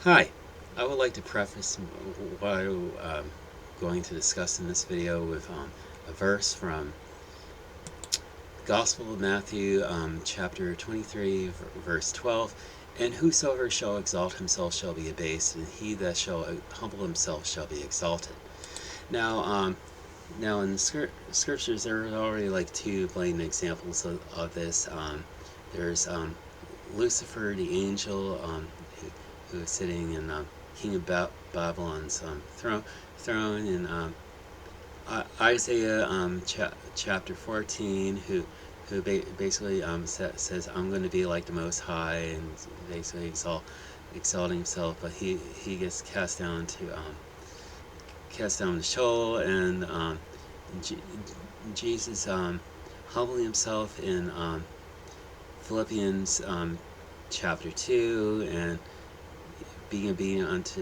Hi, I would like to preface what I'm going to discuss in this video with a verse from Gospel of Matthew, chapter 23, verse 12. And whosoever shall exalt himself shall be abased, and he that shall humble himself shall be exalted. Now, now in the scriptures, there are already like two blatant examples of this. There's Lucifer, the angel, who is sitting in King of Babylon's throne in Isaiah chapter 14, who basically says, "I'm going to be like the Most High," and basically exalting himself, but he gets cast down to Sheol, and G- Jesus humbling himself in Philippians chapter 2, and being obedient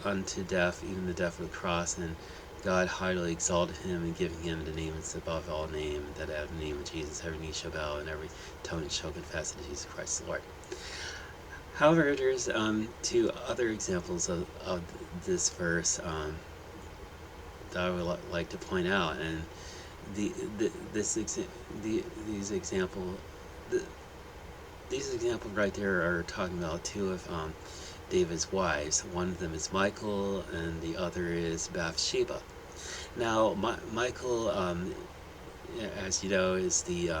unto death, even the death of the cross, and God highly exalted him and giving him the name that's above all name, that at the name of Jesus every knee shall bow and every tongue shall confess that Jesus Christ is Lord. However, there's two other examples of this verse that I would like to point out, and the, the this exa- the, these example the, these examples right there are talking about two of David's wives. One of them is Michal, and the other is Bathsheba. Now, Michal, as you know, is the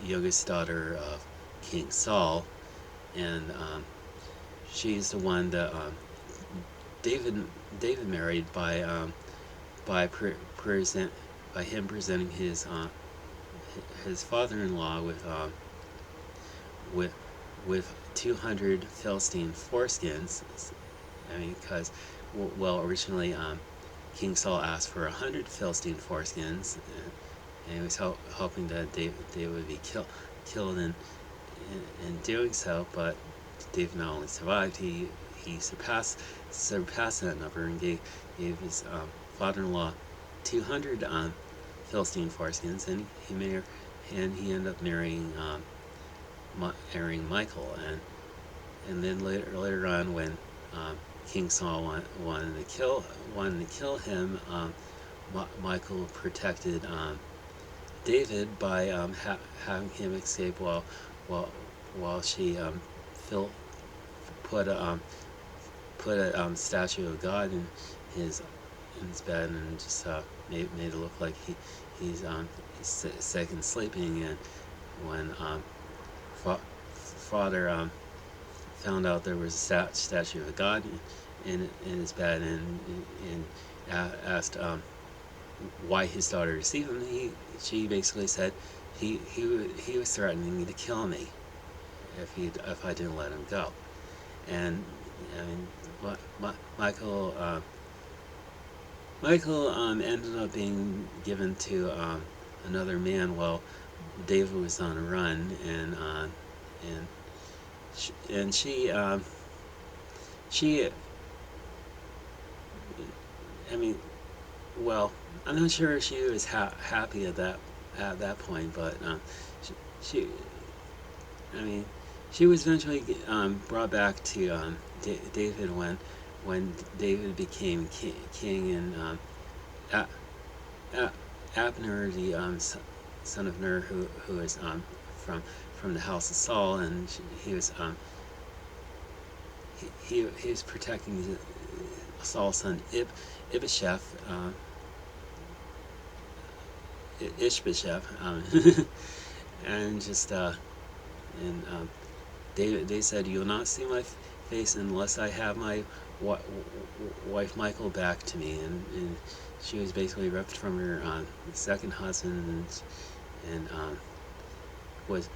youngest daughter of King Saul, and she's the one that David David married by present by him presenting his father-in-law with with 200 Philistine foreskins. I mean, because well, originally King Saul asked for 100 Philistine foreskins, and he was hoping that they would be killed in doing so. But David not only survived, he surpassed that number and gave his father-in-law 200 Philistine foreskins, and he ended up marrying Michal, and then later on, when King Saul wanted to kill him, Michal protected David by having him escape while while she fill, put a statue of God his in his bed, and just made it look like he's sick and sleeping. And when father found out there was a statue of God in his bed, and asked why his daughter received him, she basically said he was threatening me to kill me if I didn't let him go. And I mean, Michal ended up being given to another man while David was on a run, and and she I mean, well, I'm not sure she was happy at that point, but she I mean, she was eventually brought back to David when David became king, and A- Abner, the son of Ner, who is from the house of Saul, and he was he was protecting Saul's son Ibisheth, Ishbosheth, and just and they said, "You will not see my face unless I have my wife Michal back to me," and she was basically ripped from her second husband, and was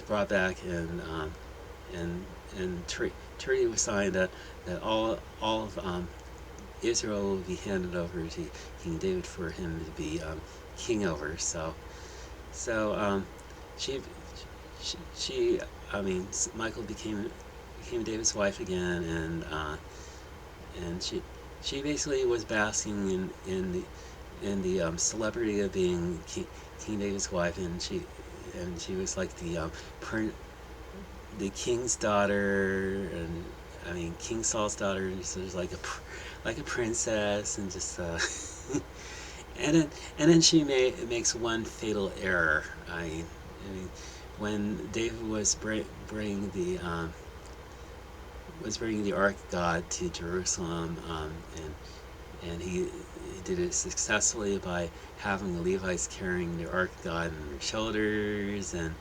brought back, and treaty was signed that all of Israel will be handed over to King David for him to be king over. So she she I mean, Michal became David's wife again, and she basically was basking in the celebrity of being King David's wife, and she was like the king's daughter, and I mean, King Saul's daughter is like a princess, and just and then she makes one fatal error. I mean, when David was bringing the Ark of God to Jerusalem, and he did it successfully by having the Levites carrying the Ark of God on their shoulders, and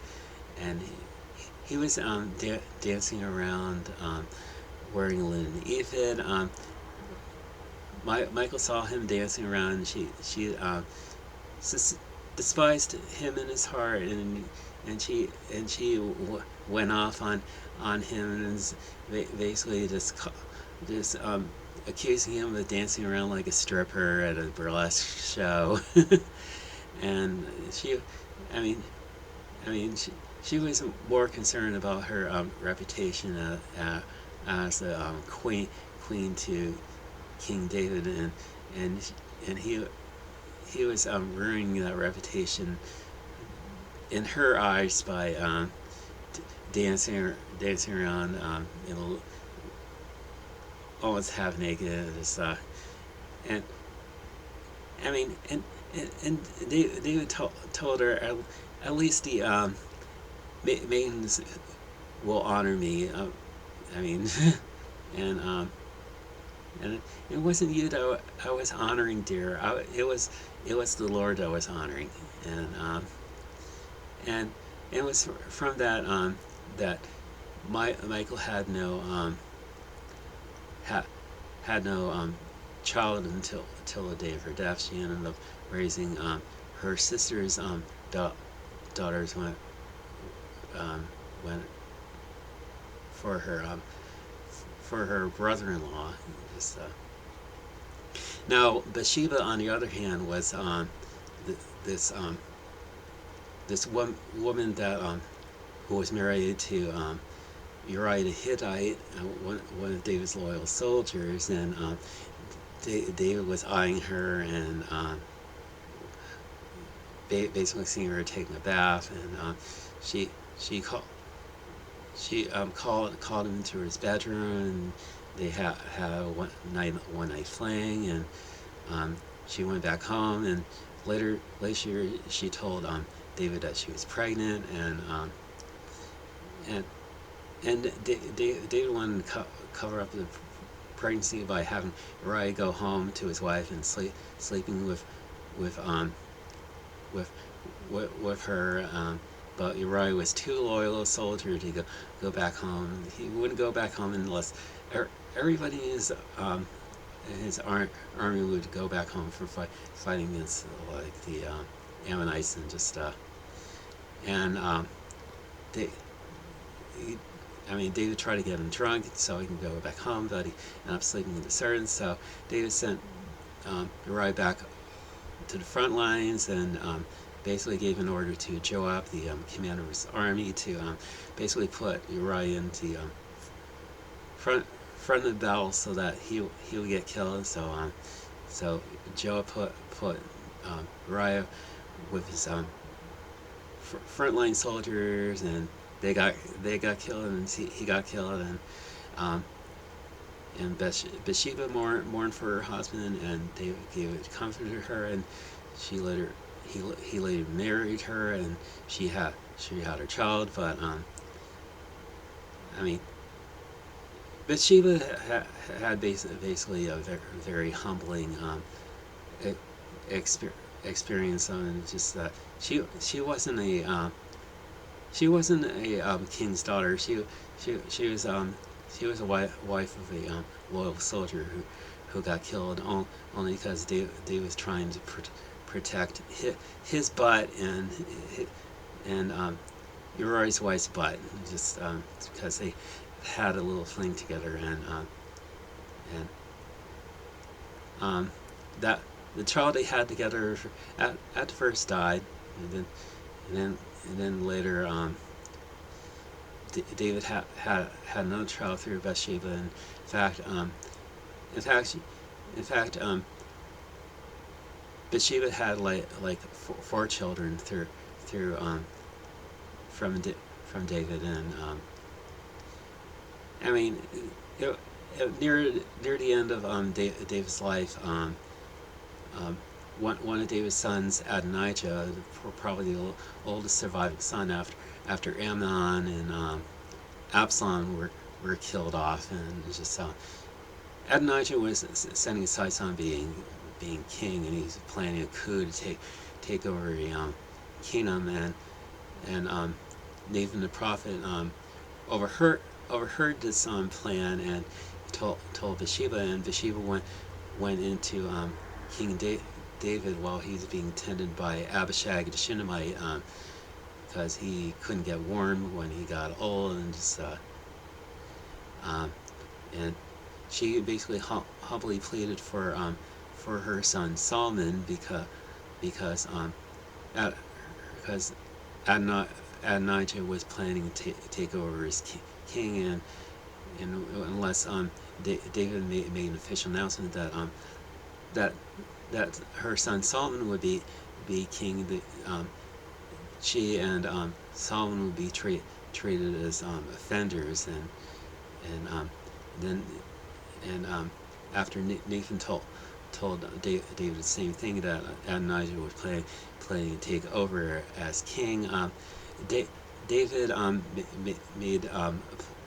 he was dancing around, wearing a linen ephod. Michal saw him dancing around, and she despised him in his heart, and she went off on him, and basically just accusing him of dancing around like a stripper at a burlesque show. And I mean, she was more concerned about her reputation as a queen to King David, and he was ruining that reputation in her eyes by dancing around, almost half naked. And I mean, and David told her, at least the maidens will honor me. I mean, and and it wasn't you that I was honoring, dear. It was the Lord I was honoring, and it was from that that Michal had no child until the day of her death. She ended up raising her sister's daughters went for her brother-in-law. Now Bathsheba, on the other hand, was this woman that who was married to Uriah the Hittite, one of David's loyal soldiers, and David was eyeing her and basically seeing her taking a bath, and she called him into his bedroom, and they had a one night fling, and she went back home, and later she told David that she was pregnant, and David wanted to cover up the pregnancy by having Uriah go home to his wife and sleeping with her. But Uriah was too loyal a soldier to go back home. He wouldn't go back home unless everybody in his army would go back home for fighting against like the Ammonites and just David tried to get him drunk so he can go back home, but he ended up sleeping with the servants. So David sent Uriah back to the front lines, and basically gave an order to Joab, the commander of his army, to basically put Uriah in the front of the battle so that he would get killed. So Joab put Uriah with his frontline soldiers, and they got killed, and he got killed, and Bathsheba mourned for her husband, and David comforted her, and he later married her, and she had her child. But Bathsheba had basically a very humbling experience, and just that she wasn't a king's daughter. She was a wife of a loyal soldier who got killed only because David was trying to protect his butt and Uriah's wife's butt, just because they had a little fling together, and that the child they had together at first died, and then later David had another child through Bathsheba. In fact, Bathsheba had like four children through from David, I mean, it, near the end of David's life, one of David's sons, Adonijah, probably the oldest surviving son after Amnon and Absalom were killed off, and it's just Adonijah was setting his sights on being king, and he's planning a coup to take over the kingdom, and Nathan the prophet overheard this plan, and told Bathsheba, and Bathsheba went into King David while he was being tended by Abishag the Shunammite, because he couldn't get warm when he got old, and and she basically humbly pleaded for her son Solomon, because Adonijah was planning to take over as king, and unless David made an official announcement that her son Solomon would be king, she and Solomon would be treated as offenders, and then after Nathan told David the same thing, that Adonijah was planning to take over as king. David made a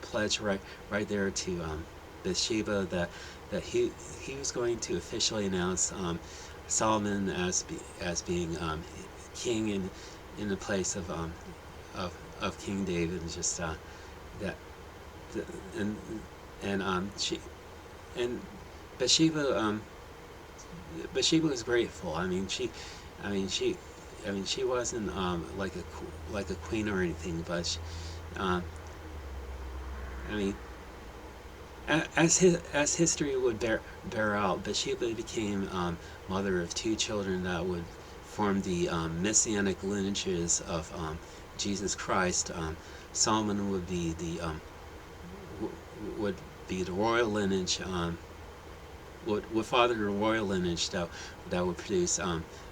pledge right there to Bathsheba that he was going to officially announce Solomon as being king in the place of King David, and just that she and Bathsheba was grateful. She wasn't like a queen or anything, but as history would bear out, Bathsheba became mother of two children that would form the messianic lineages of Jesus Christ. Solomon would be the royal lineage, would father the royal lineage that would produce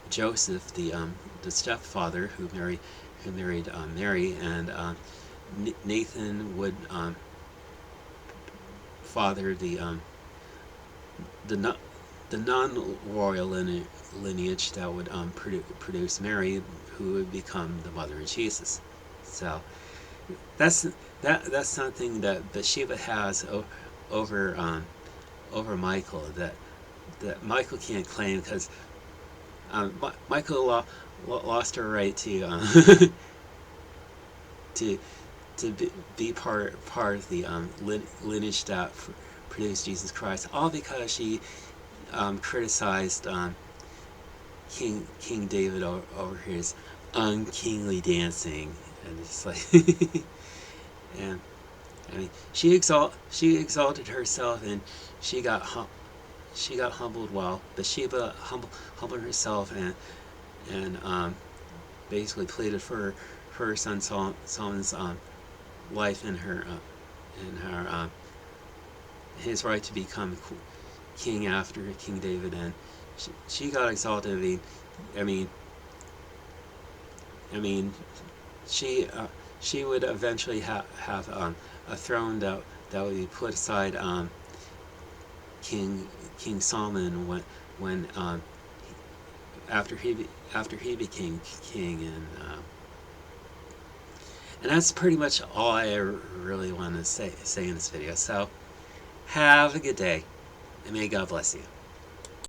Joseph, the stepfather who married Mary, and Nathan would father the non-royal lineage that would produce Mary, who would become the mother of Jesus. So that's something that Bathsheba has over Michal, that Michal can't claim, because Michal lost her right to to be part of the lineage that produced Jesus Christ, all because she criticized King David over his unkingly dancing, and it's like and she exalted herself, and she got humbled, while Bathsheba humbled herself, and basically pleaded for her son Solomon's life, and his right to become king after King David, and she got exalted. She would eventually have a throne that would be put aside King Solomon when after he became king, and that's pretty much all I really want to say in this video. So have a good day, and may God bless you.